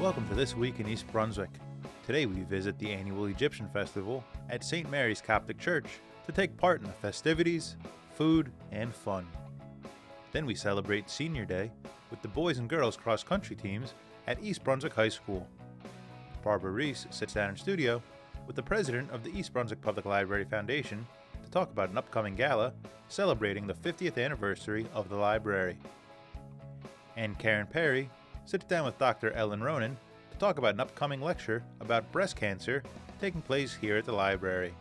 Welcome to This Week in East Brunswick. Today we visit the annual Egyptian Festival at St. Mary's Coptic Church to take part in the festivities, food, and fun. Then we celebrate Senior Day with the boys and girls cross-country teams at East Brunswick High School. Barbara Reese sits down in studio with the president of the East Brunswick Public Library Foundation to talk about an upcoming gala celebrating the 50th anniversary of the library. And Karen Perry sits down with Dr. Ellen Ronnin to talk about an upcoming lecture about breast cancer taking place here at the library.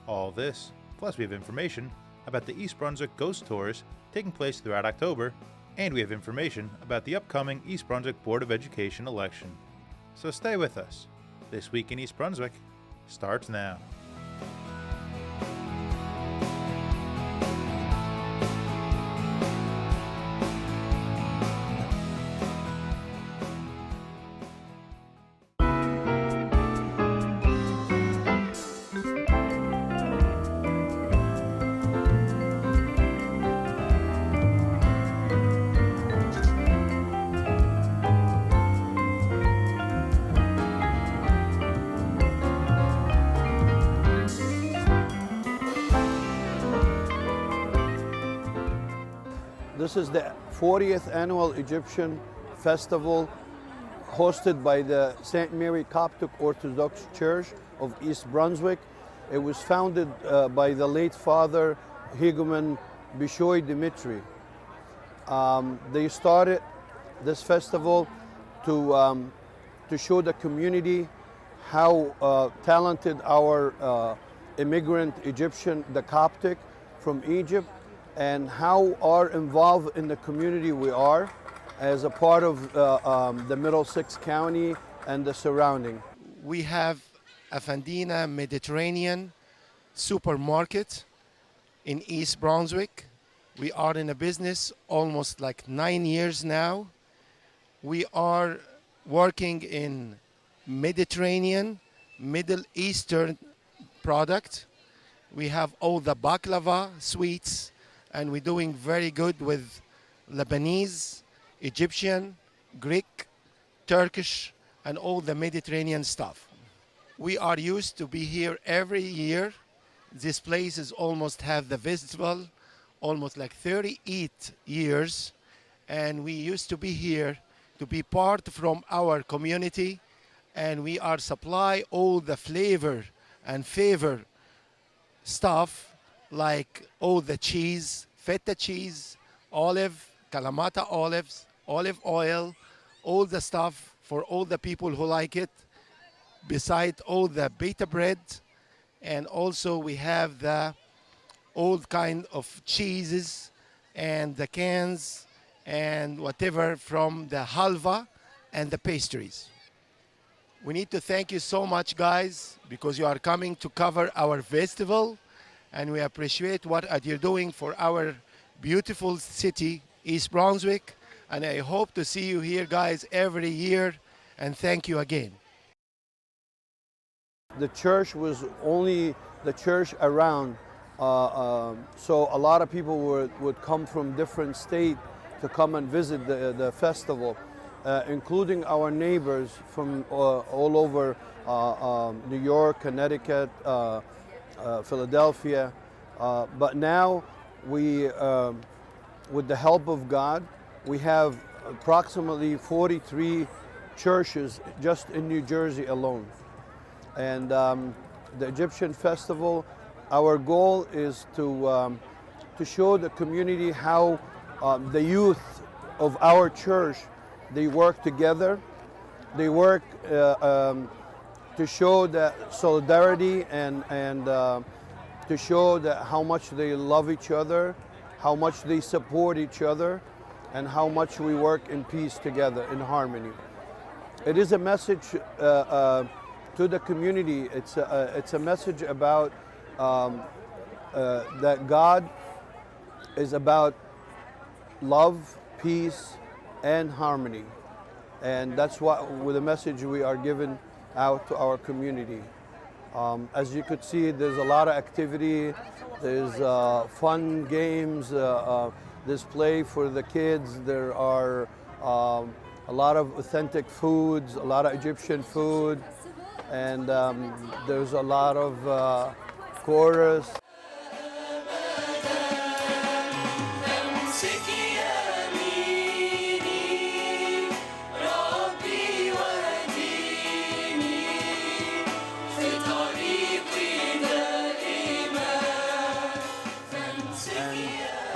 All this, plus we have information about the East Brunswick Ghost Tours taking place throughout October, and we have information about the upcoming East Brunswick Board of Education election. So stay with us. This Week in East Brunswick starts now. This is the 40th annual Egyptian festival hosted by the St. Mary Coptic Orthodox Church of East Brunswick. It was founded by the late Father Hegumen Bishoy Dimitri. They started this festival to show the community how talented our immigrant Egyptian, the Coptic from Egypt, and how involved in the community we are as a part of the Middlesex County and the surrounding. We have a Fandina Mediterranean supermarket in East Brunswick. We are in a business almost like 9 years now. We are working in Mediterranean, Middle Eastern product. We have all the baklava sweets, and we're doing very good with Lebanese, Egyptian, Greek, Turkish, and all the Mediterranean stuff. We are used to be here every year. This place is almost have the festival, almost like 38 years. And we used to be here to be part from our community. And we are supply all the flavor and favor stuff like all the cheese, feta cheese, olive, Kalamata olives, olive oil, all the stuff for all the people who like it, beside all the beta bread. And also we have the old kind of cheeses and the cans and whatever from the halva and the pastries. We need to thank you so much, guys, because you are coming to cover our festival. And we appreciate what you're doing for our beautiful city, East Brunswick. And I hope to see you here, guys, every year. And thank you again. The church was only the church around, so a lot of people would come from different states to come and visit the festival, including our neighbors from all over New York, Connecticut, Philadelphia, but now we, with the help of God, we have approximately 43 churches just in New Jersey alone. And the Egyptian festival, our goal is to show the community how the youth of our church, they work together. They work to show that solidarity and to show that how much they love each other, how much they support each other, and how much we work in peace together, in harmony. It is a message to the community. It's a message about that God is about love, peace, and harmony. And that's what, with the message we are giving out to our community. As you could see, there's a lot of activity. There's fun games, there's play for the kids. There are a lot of authentic foods, a lot of Egyptian food, and there's a lot of chorus.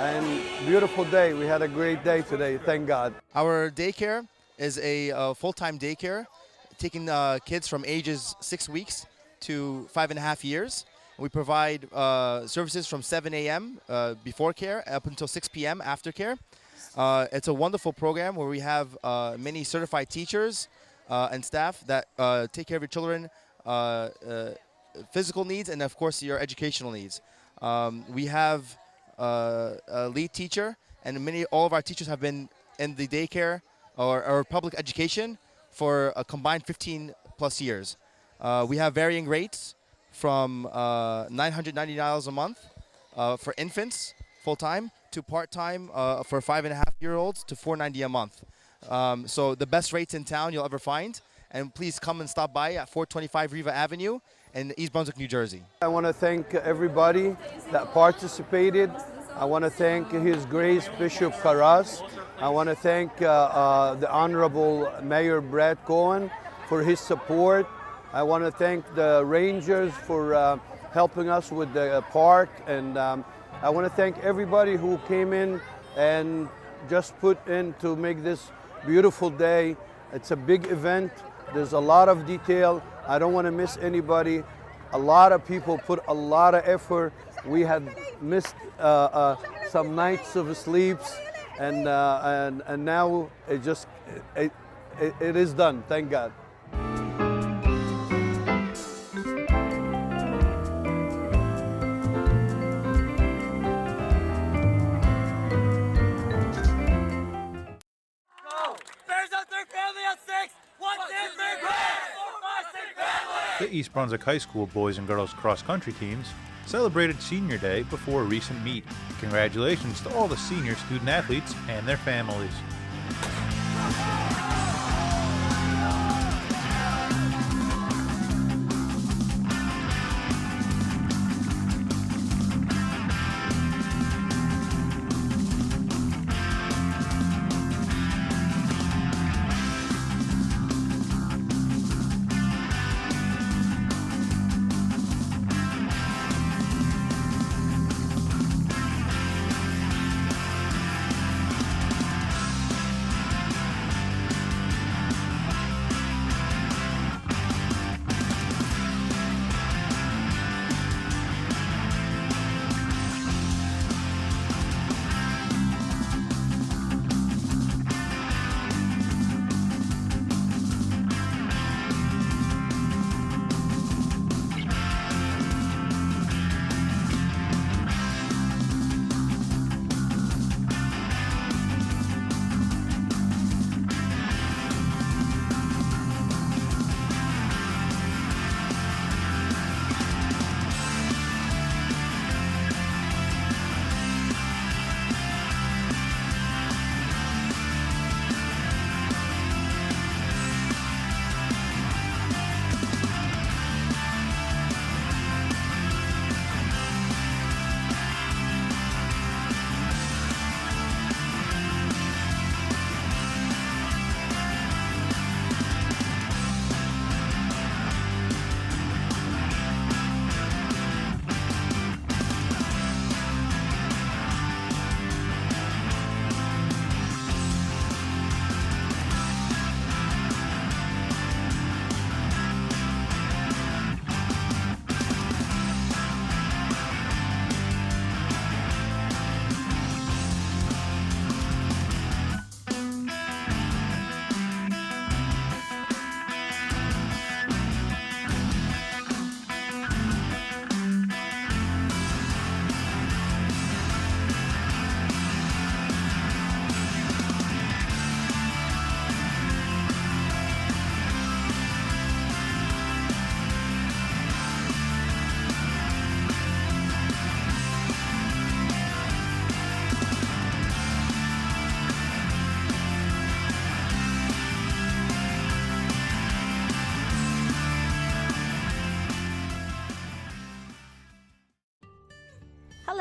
And beautiful day. We had a great day today, thank God. Our daycare is a full-time daycare, taking kids from ages 6 weeks to 5.5 years. We provide services from 7 a.m. Before care up until 6 p.m. after care. It's a wonderful program where we have many certified teachers and staff that take care of your children, physical needs, and of course your educational needs. We have a lead teacher, and all of our teachers have been in the daycare or public education for a combined 15 plus years. We have varying rates from $990 a month for infants full-time to part-time for 5.5-year-olds to $490 a month. So the best rates in town you'll ever find. And please come and stop by at 425 Riva Avenue in East Brunswick, New Jersey. I want to thank everybody that participated. I want to thank His Grace Bishop Karas. I want to thank the Honorable Mayor Brad Cohen for his support. I want to thank the Rangers for helping us with the park. And I want to thank everybody who came in and just put in to make this beautiful day. It's a big event. There's a lot of detail. I don't want to miss anybody. A lot of people put a lot of effort. We had missed some nights of sleeps, and now it is done. Thank God. The East Brunswick High School boys and girls cross country teams celebrated Senior Day before a recent meet. Congratulations to all the senior student athletes and their families.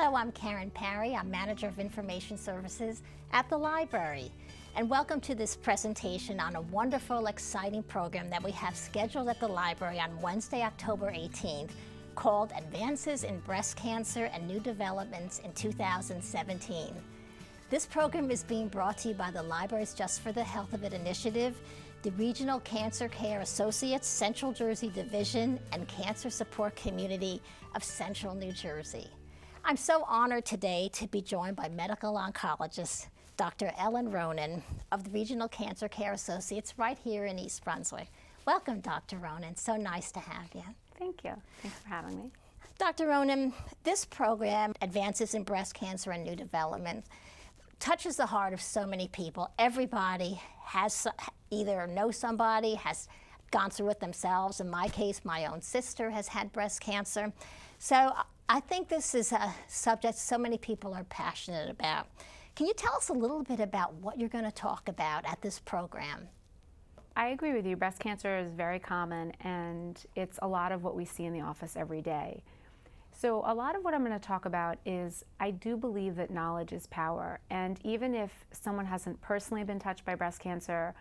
Hello, I'm Karen Parry. I'm Manager of Information Services at the library. And welcome to this presentation on a wonderful, exciting program that we have scheduled at the library on Wednesday, October 18th, called Advances in Breast Cancer and New Developments in 2017. This program is being brought to you by the Libraries Just for the Health of It initiative, the Regional Cancer Care Associates, Central Jersey Division, and Cancer Support Community of Central New Jersey. I'm so honored today to be joined by medical oncologist Dr. Ellen Ronnin of the Regional Cancer Care Associates right here in East Brunswick. Welcome, Dr. Ronnin. So nice to have you. Thank you. Thanks for having me. Dr. Ronnin, this program, Advances in Breast Cancer and New Development, touches the heart of so many people. Everybody has either knows somebody, has gone through it themselves. In my case, my own sister has had breast cancer. So I think this is a subject so many people are passionate about. Can you tell us a little bit about what you're going to talk about at this program? I agree with you. Breast cancer is very common, and it's a lot of what we see in the office every day. So a lot of what I'm going to talk about is I do believe that knowledge is power, and even if someone hasn't personally been touched by breast cancer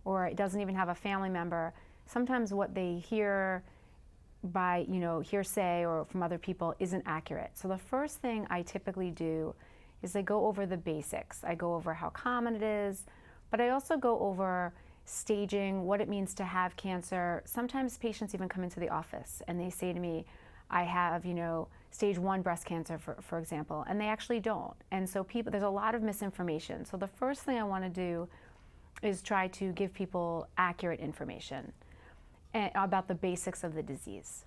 or it doesn't even have a family member, sometimes what they hear by hearsay or from other people isn't accurate. So the first thing I typically do is I go over the basics. I go over how common it is, but I also go over staging, what it means to have cancer. Sometimes patients even come into the office and they say to me, I have, stage 1 breast cancer, for example, and they actually don't. And so there's a lot of misinformation. So the first thing I want to do is try to give people accurate information about the basics of the disease.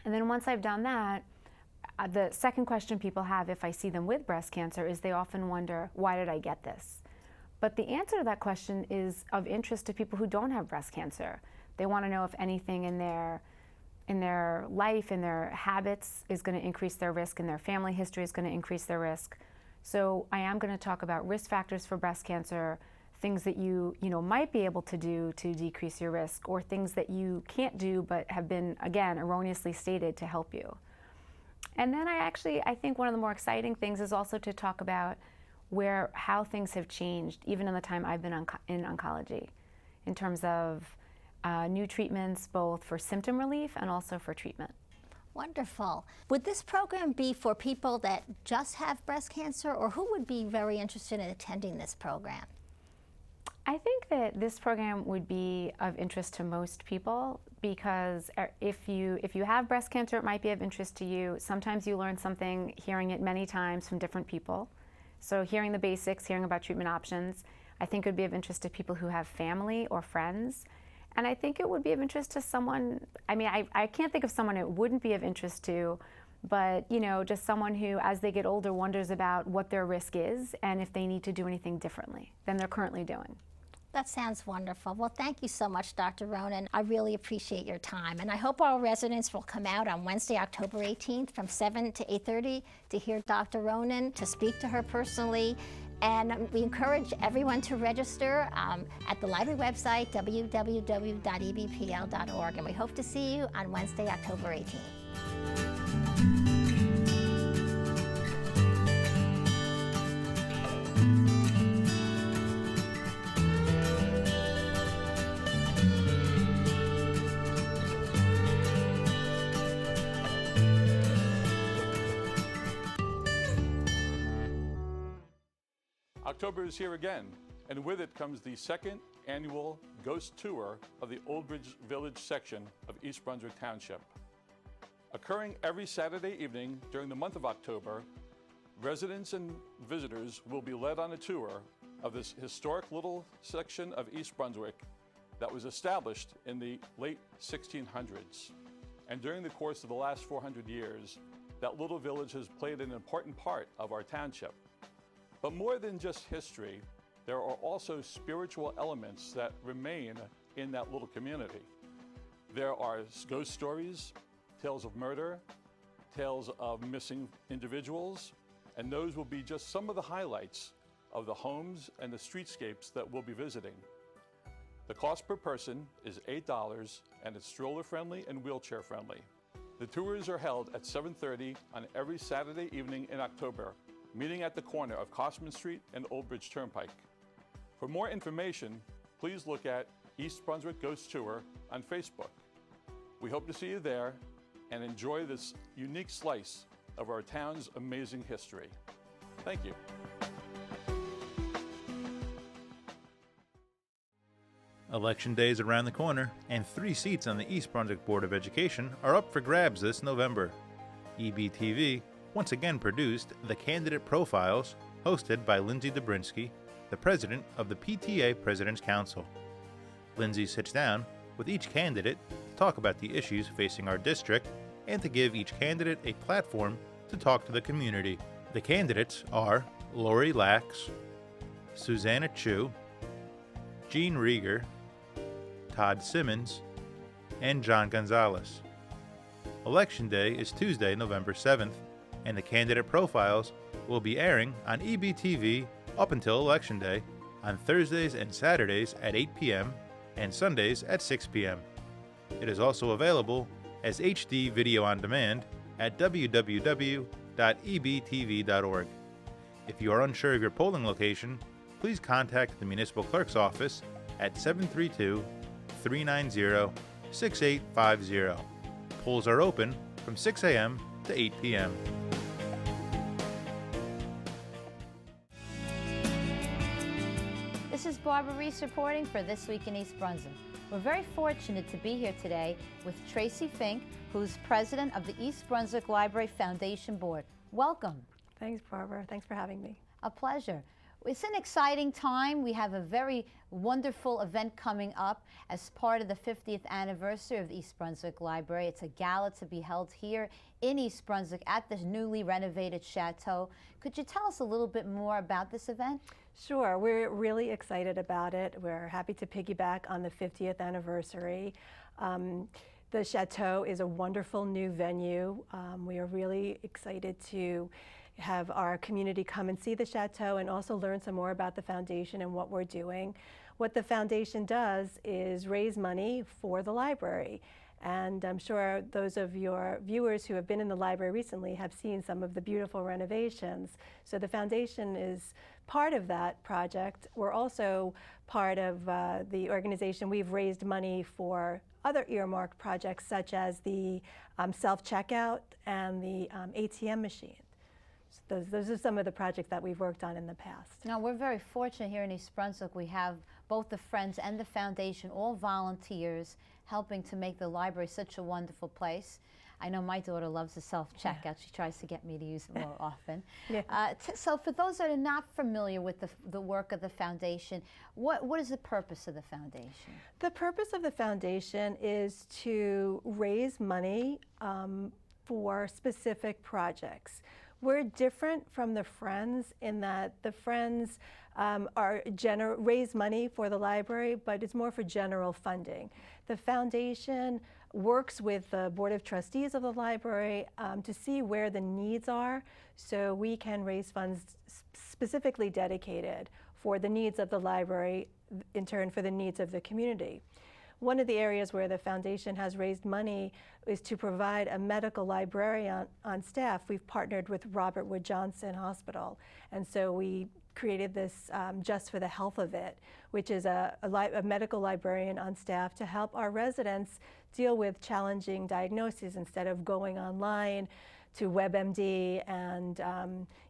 And then once I've done that, the second question people have if I see them with breast cancer is they often wonder, why did I get this? But the answer to that question is of interest to people who don't have breast cancer. They want to know if anything in their life, in their habits is going to increase their risk, and their family history is going to increase their risk. So I am going to talk about risk factors for breast cancer, things that you might be able to do to decrease your risk, or things that you can't do but have been, again, erroneously stated to help you. And then I think one of the more exciting things is also to talk about how things have changed, even in the time I've been in oncology, in terms of new treatments, both for symptom relief and also for treatment. Wonderful. Would this program be for people that just have breast cancer, or who would be very interested in attending this program? I think that this program would be of interest to most people, because if you have breast cancer, it might be of interest to you. Sometimes you learn something hearing it many times from different people. So hearing the basics, hearing about treatment options, I think would be of interest to people who have family or friends. And I think it would be of interest to someone, I can't think of someone it wouldn't be of interest to, but just someone who, as they get older, wonders about what their risk is and if they need to do anything differently than they're currently doing. That sounds wonderful. Well, thank you so much, Dr. Ronnin. I really appreciate your time, and I hope our residents will come out on Wednesday, October 18th from 7 to 8:30 to hear Dr. Ronnin, to speak to her personally. And we encourage everyone to register at the library website, www.ebpl.org. And we hope to see you on Wednesday, October 18th. October is here again, and with it comes the second annual Ghost Tour of the Old Bridge Village section of East Brunswick Township. Occurring every Saturday evening during the month of October, residents and visitors will be led on a tour of this historic little section of East Brunswick that was established in the late 1600s. And during the course of the last 400 years, that little village has played an important part of our township. But more than just history, there are also spiritual elements that remain in that little community. There are ghost stories, tales of murder, tales of missing individuals, and those will be just some of the highlights of the homes and the streetscapes that we'll be visiting. The cost per person is $8, and it's stroller friendly and wheelchair friendly. The tours are held at 7:30 on every Saturday evening in October, meeting at the corner of Cosman Street and Old Bridge Turnpike. For more information, please look at East Brunswick Ghost Tour on Facebook. We hope to see you there and enjoy this unique slice of our town's amazing history. Thank you. Election day is around the corner, and 3 seats on the East Brunswick Board of Education are up for grabs this November. EBTV once again produced the Candidate Profiles, hosted by Lindsay Dobrinsky, the president of the PTA President's Council. Lindsay sits down with each candidate to talk about the issues facing our district and to give each candidate a platform to talk to the community. The candidates are Lori Lax, Susanna Chu, Jean Rieger, Todd Simmons, and John Gonzalez. Election Day is Tuesday, November 7th, and the candidate profiles will be airing on EBTV up until Election Day on Thursdays and Saturdays at 8 p.m. and Sundays at 6 p.m. It is also available as HD video on demand at www.ebtv.org. If you are unsure of your polling location, please contact the Municipal Clerk's Office at 732-390-6850. Polls are open from 6 a.m. to 8 p.m. This is Barbara Reese reporting for This Week in East Brunswick. We're very fortunate to be here today with Tracy Fink, who's president of the East Brunswick Library Foundation Board. Welcome. Thanks, Barbara. Thanks for having me. A pleasure. It's an exciting time. We have a very wonderful event coming up as part of the 50th anniversary of the East Brunswick Library. It's a gala to be held here in East Brunswick at the newly renovated Chateau. Could you tell us a little bit more about this event? Sure. We're really excited about it. We're happy to piggyback on the 50th anniversary. The Chateau is a wonderful new venue. We are really excited to have our community come and see the Chateau and also learn some more about the foundation and what we're doing. What the foundation does is raise money for the library. And I'm sure those of your viewers who have been in the library recently have seen some of the beautiful renovations. So the foundation is part of that project. We're also part of the organization. We've raised money for other earmarked projects such as the self-checkout and the ATM machine. So those are some of the projects that we've worked on in the past. Now, we're very fortunate here in East Brunswick. We have both the Friends and the Foundation, all volunteers, helping to make the library such a wonderful place. I know my daughter loves the self-checkout. Yeah. She tries to get me to use it more often. Yeah. So for those that are not familiar with the work of the foundation, what is the purpose of the foundation? The purpose of the foundation is to raise money for specific projects. We're different from the Friends in that the Friends raise money for the library, but it's more for general funding. The foundation works with the Board of Trustees of the library to see where the needs are, so we can raise funds specifically dedicated for the needs of the library, in turn for the needs of the community. One of the areas where the foundation has raised money is to provide a medical librarian on staff. We've partnered with Robert Wood Johnson Hospital, and so we created this Just for the Health of It, which is a medical librarian on staff to help our residents deal with challenging diagnoses instead of going online to WebMD and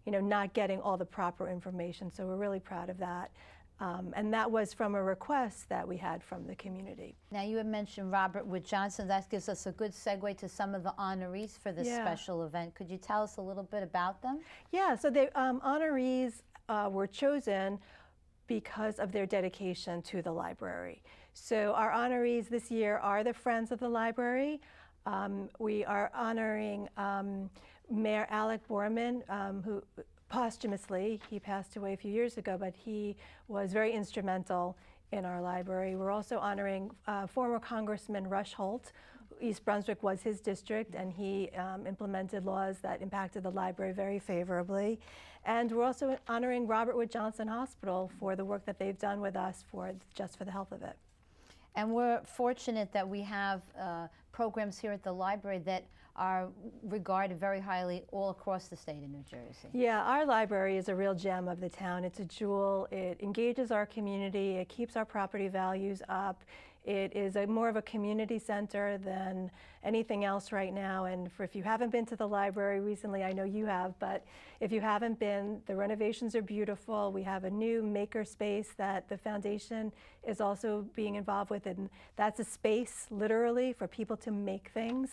not getting all the proper information. So we're really proud of that. And that was from a request that we had from the community. Now, you had mentioned Robert Wood Johnson. That gives us a good segue to some of the honorees for this special event. Could you tell us a little bit about them? Yeah, so the honorees were chosen because of their dedication to the library. So our honorees this year are the Friends of the Library. We are honoring Mayor Alec Borman, who posthumously, he passed away a few years ago, but he was very instrumental in our library. We're also honoring former Congressman Rush Holt. East Brunswick was his district, and he implemented laws that impacted the library very favorably. And we're also honoring Robert Wood Johnson Hospital for the work that they've done with us for Just for the Health of It. And we're fortunate that we have programs here at the library that are regarded very highly all across the state of New Jersey. Yeah, our library is a real gem of the town. It's a jewel. It engages our community. It keeps our property values up. It is more of a community center than anything else right now. And if you haven't been to the library recently, I know you have, but if you haven't been, the renovations are beautiful. We have a new maker space that the foundation is also being involved with, and that's a space literally for people to make things.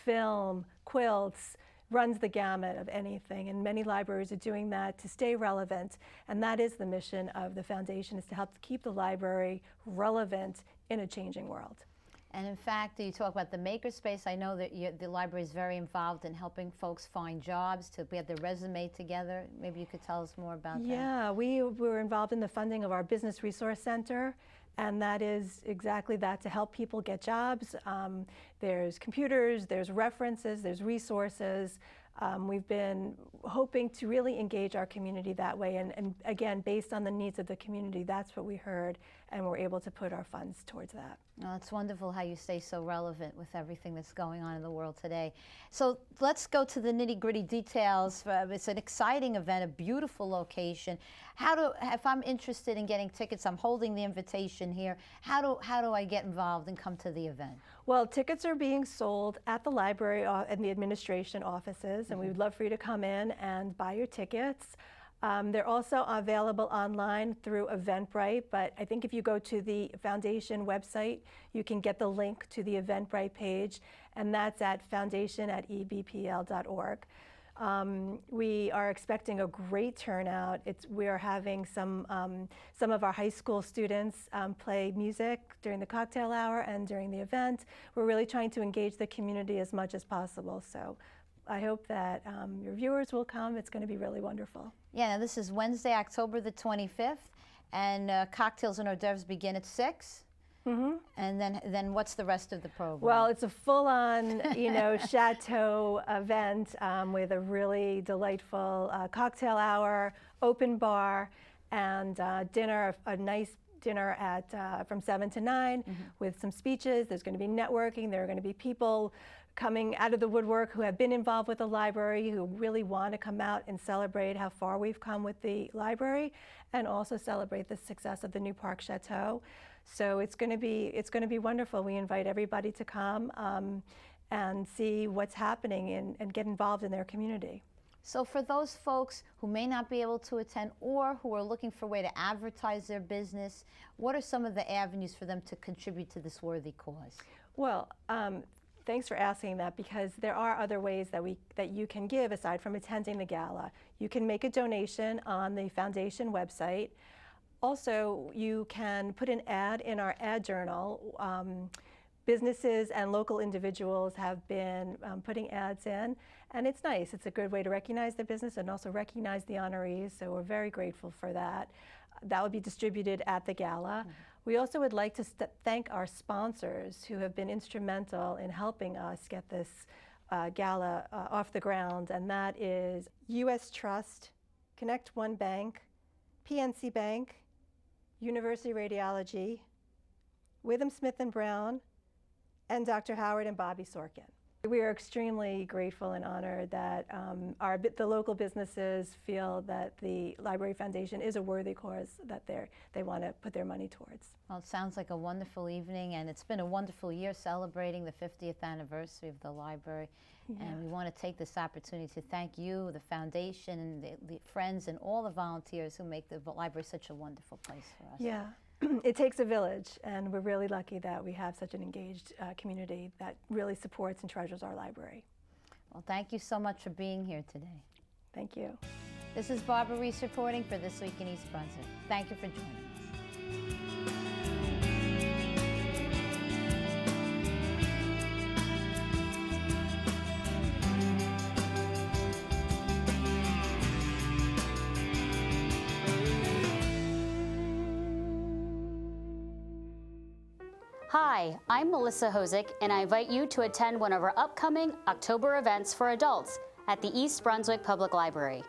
Film, quilts, runs the gamut of anything, and many libraries are doing that to stay relevant, and that is the mission of the foundation, is to help keep the library relevant in a changing world. And in fact, you talk about the makerspace. I know that the library is very involved in helping folks find jobs, to get their resume together. Maybe you could tell us more about that. Yeah, we were involved in the funding of our Business Resource Center, and that is exactly that, to help people get jobs. There's computers, there's references, there's resources. We've been hoping to really engage our community that way, and again, based on the needs of the community, that's what we heard, and we're able to put our funds towards that. Oh, it's wonderful how you stay so relevant with everything that's going on in the world today. So let's go to the nitty-gritty details. It's an exciting event, a beautiful location. If I'm interested in getting tickets, I'm holding the invitation here. How do I get involved and come to the event? Well, tickets are being sold at the library and the administration offices, and we would love for you to come in and buy your tickets. They're also available online through Eventbrite, but I think if you go to the foundation website, you can get the link to the Eventbrite page, and that's at foundation@ebpl.org. We are expecting a great turnout. We are having some of our high school students play music during the cocktail hour and during the event. We're really trying to engage the community as much as possible. So I hope that your viewers will come. It's going to be really wonderful. Yeah, now this is Wednesday, October the 25th, and cocktails and hors d'oeuvres begin at 6. Mm-hmm. And then what's the rest of the program? Well, it's a full-on, chateau event with a really delightful cocktail hour, open bar, and dinner, a nice dinner at from 7 to 9 with some speeches. There's going to be networking. There are going to be people coming out of the woodwork who have been involved with the library, who really want to come out and celebrate how far we've come with the library, and also celebrate the success of the new Park Chateau. So it's going to be wonderful. We invite everybody to come and see what's happening and get involved in their community. So for those folks who may not be able to attend or who are looking for a way to advertise their business, what are some of the avenues for them to contribute to this worthy cause? Well, thanks for asking that, because there are other ways that you can give aside from attending the gala. You can make a donation on the foundation website. Also, you can put an ad in our ad journal. Businesses and local individuals have been putting ads in, and it's nice. It's a good way to recognize the business and also recognize the honorees, so we're very grateful for that. That will be distributed at the gala. We also would like to thank our sponsors who have been instrumental in helping us get this gala off the ground, and that is U.S. Trust, Connect One Bank, PNC Bank, University Radiology, Witham Smith & Brown, and Dr. Howard and Bobby Sorkin. We are extremely grateful and honored that the local businesses feel that the Library Foundation is a worthy cause that they want to put their money towards. Well, it sounds like a wonderful evening, and it's been a wonderful year celebrating the 50th anniversary of the library. Yeah. And we want to take this opportunity to thank you, the foundation, and the friends, and all the volunteers who make the library such a wonderful place for us. Yeah. It takes a village, and we're really lucky that we have such an engaged community that really supports and treasures our library. Well, thank you so much for being here today. Thank you. This is Barbara Reese reporting for This Week in East Brunswick. Thank you for joining us. Hi, I'm Melissa Hosick, and I invite you to attend one of our upcoming October events for adults at the East Brunswick Public Library.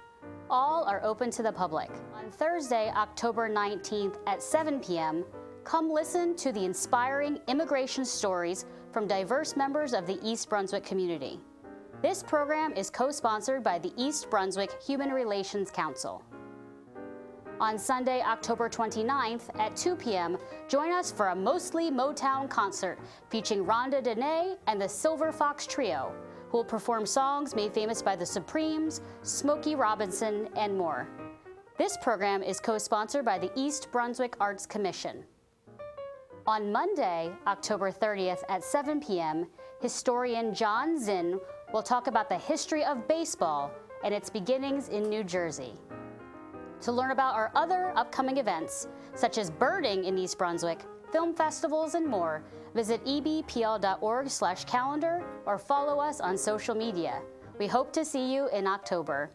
All are open to the public. On Thursday, October 19th at 7 p.m., come listen to the inspiring immigration stories from diverse members of the East Brunswick community. This program is co-sponsored by the East Brunswick Human Relations Council. On Sunday, October 29th at 2 p.m., join us for a mostly Motown concert featuring Rhonda Dene and the Silver Fox Trio, who will perform songs made famous by the Supremes, Smokey Robinson, and more. This program is co-sponsored by the East Brunswick Arts Commission. On Monday, October 30th at 7 p.m., historian John Zinn will talk about the history of baseball and its beginnings in New Jersey. To learn about our other upcoming events, such as birding in East Brunswick, film festivals, and more, visit ebpl.org/calendar or follow us on social media. We hope to see you in October.